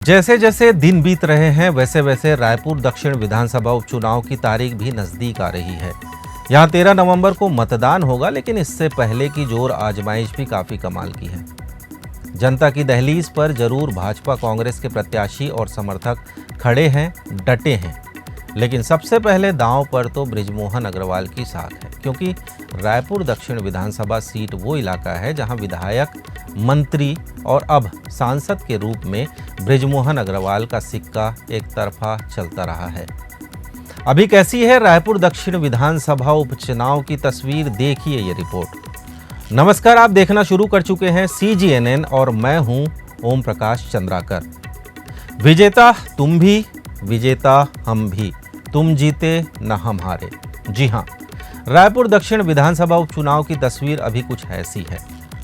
जैसे जैसे दिन बीत रहे हैं वैसे वैसे रायपुर दक्षिण विधानसभा उपचुनाव की तारीख भी नज़दीक आ रही है। यहाँ 13 नवंबर को मतदान होगा, लेकिन इससे पहले की जोर आजमाइश भी काफ़ी कमाल की है। जनता की दहलीज पर जरूर भाजपा कांग्रेस के प्रत्याशी और समर्थक खड़े हैं, डटे हैं, लेकिन सबसे पहले दांव पर तो बृजमोहन अग्रवाल की साख है, क्योंकि रायपुर दक्षिण विधानसभा सीट वो इलाका है जहां विधायक, मंत्री और अब सांसद के रूप में बृजमोहन अग्रवाल का सिक्का एक तरफा चलता रहा है। अभी कैसी है रायपुर दक्षिण विधानसभा उपचुनाव की तस्वीर, देखिए ये रिपोर्ट। नमस्कार, आप देखना शुरू कर चुके हैं CGNN और मैं हूं ओम प्रकाश चंद्राकर। विजेता तुम भी, विजेता हम भी, तुम जीते न हम हारे। जी हां, रायपुर दक्षिण विधानसभा उपचुनाव की तस्वीर अभी कुछ ऐसी है।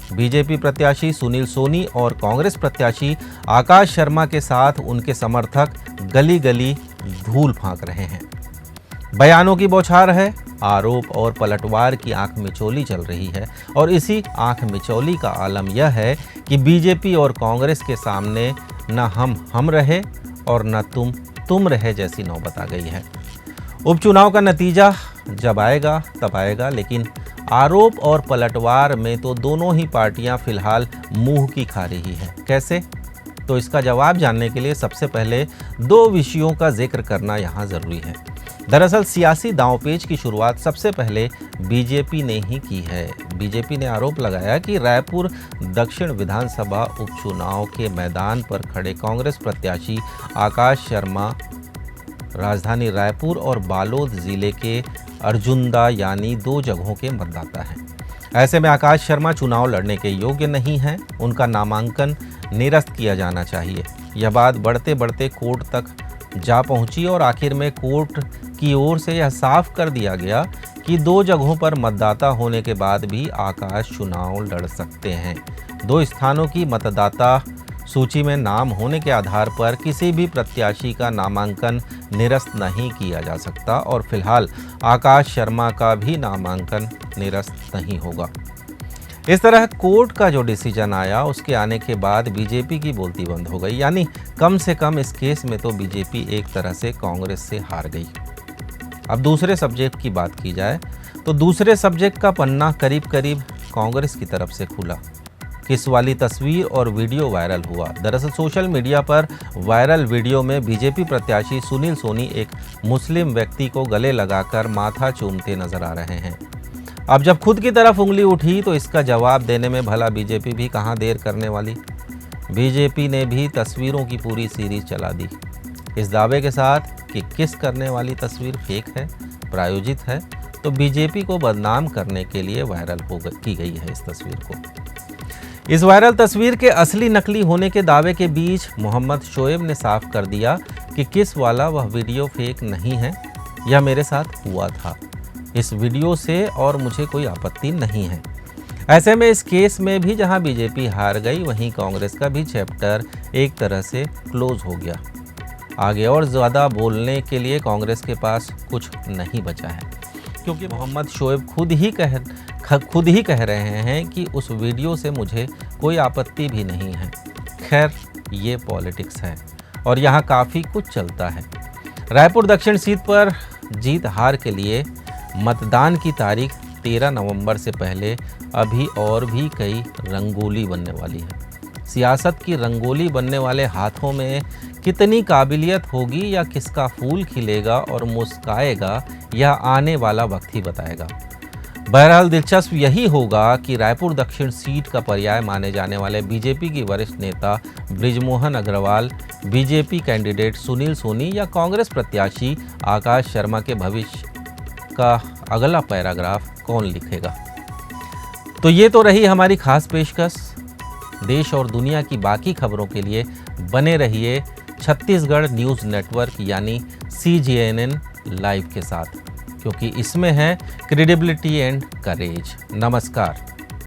बीजेपी प्रत्याशी सुनील सोनी और कांग्रेस प्रत्याशी आकाश शर्मा के साथ उनके समर्थक गली गली धूल फांक रहे हैं। बयानों की बौछार है, आरोप और पलटवार की आंख मिचौली चल रही है, और इसी आंख मिचौली का आलम यह है कि बीजेपी और कांग्रेस के सामने न हम रहे और न तुम रहे जैसी नौबत आ गई है। उपचुनाव का नतीजा जब आएगा तब आएगा, लेकिन आरोप और पलटवार में तो दोनों ही पार्टियां फिलहाल मुंह की खा रही है। कैसे? तो इसका जवाब जानने के लिए सबसे पहले दो विषयों का जिक्र करना यहाँ ज़रूरी है। दरअसल सियासी दांवपेच की शुरुआत सबसे पहले बीजेपी ने ही की है। बीजेपी ने आरोप लगाया कि रायपुर दक्षिण विधानसभा उपचुनाव के मैदान पर खड़े कांग्रेस प्रत्याशी आकाश शर्मा राजधानी रायपुर और बालोद जिले के अर्जुंदा यानी दो जगहों के मतदाता हैं। ऐसे में आकाश शर्मा चुनाव लड़ने के योग्य नहीं हैं, उनका नामांकन निरस्त किया जाना चाहिए। यह बात बढ़ते बढ़ते कोर्ट तक जा पहुंची और आखिर में कोर्ट की ओर से यह साफ कर दिया गया कि दो जगहों पर मतदाता होने के बाद भी आकाश चुनाव लड़ सकते हैं। दो स्थानों की मतदाता सूची में नाम होने के आधार पर किसी भी प्रत्याशी का नामांकन निरस्त नहीं किया जा सकता, और फिलहाल आकाश शर्मा का भी नामांकन निरस्त नहीं होगा। इस तरह कोर्ट का जो डिसीजन आया, उसके आने के बाद बीजेपी की बोलती बंद हो गई, यानी कम से कम इस केस में तो बीजेपी एक तरह से कांग्रेस से हार गई। अब दूसरे सब्जेक्ट की बात की जाए तो दूसरे सब्जेक्ट का पन्ना करीब करीब कांग्रेस की तरफ से खुला। किस वाली तस्वीर और वीडियो वायरल हुआ। दरअसल सोशल मीडिया पर वायरल वीडियो में बीजेपी प्रत्याशी सुनील सोनी एक मुस्लिम व्यक्ति को गले लगाकर माथा चूमते नजर आ रहे हैं। अब जब खुद की तरफ उंगली उठी तो इसका जवाब देने में भला बीजेपी भी कहां देर करने वाली। बीजेपी ने भी तस्वीरों की पूरी सीरीज चला दी, इस दावे के साथ कि किस करने वाली तस्वीर फेक है, प्रायोजित है, तो बीजेपी को बदनाम करने के लिए वायरल की गई है इस तस्वीर को। इस वायरल तस्वीर के असली नकली होने के दावे के बीच मोहम्मद शोएब ने साफ कर दिया कि किस वाला वह वीडियो फेक नहीं है, यह मेरे साथ हुआ था। इस वीडियो से और मुझे कोई आपत्ति नहीं है। ऐसे में इस केस में भी जहां बीजेपी हार गई, वहीं कांग्रेस का भी चैप्टर एक तरह से क्लोज हो गया। आगे और ज़्यादा बोलने के लिए कांग्रेस के पास कुछ नहीं बचा है, क्योंकि मोहम्मद शोएब खुद ही कह रहे हैं कि उस वीडियो से मुझे कोई आपत्ति भी नहीं है। खैर, ये पॉलिटिक्स है और यहाँ काफ़ी कुछ चलता है। रायपुर दक्षिण सीट पर जीत हार के लिए मतदान की तारीख 13 नवंबर से पहले अभी और भी कई रंगोली बनने वाली है। सियासत की रंगोली बनने वाले हाथों में कितनी काबिलियत होगी या किसका फूल खिलेगा और मुस्काएगा, यह आने वाला वक्त ही बताएगा। बहरहाल दिलचस्प यही होगा कि रायपुर दक्षिण सीट का पर्याय माने जाने वाले बीजेपी की वरिष्ठ नेता बृजमोहन अग्रवाल, बीजेपी कैंडिडेट सुनील सोनी या कांग्रेस प्रत्याशी आकाश शर्मा के भविष्य का अगला पैराग्राफ कौन लिखेगा। तो ये तो रही हमारी खास पेशकश। देश और दुनिया की बाकी खबरों के लिए बने रहिए छत्तीसगढ़ न्यूज़ नेटवर्क यानी CGNN लाइव के साथ, क्योंकि इसमें है क्रेडिबिलिटी एंड करेज। नमस्कार।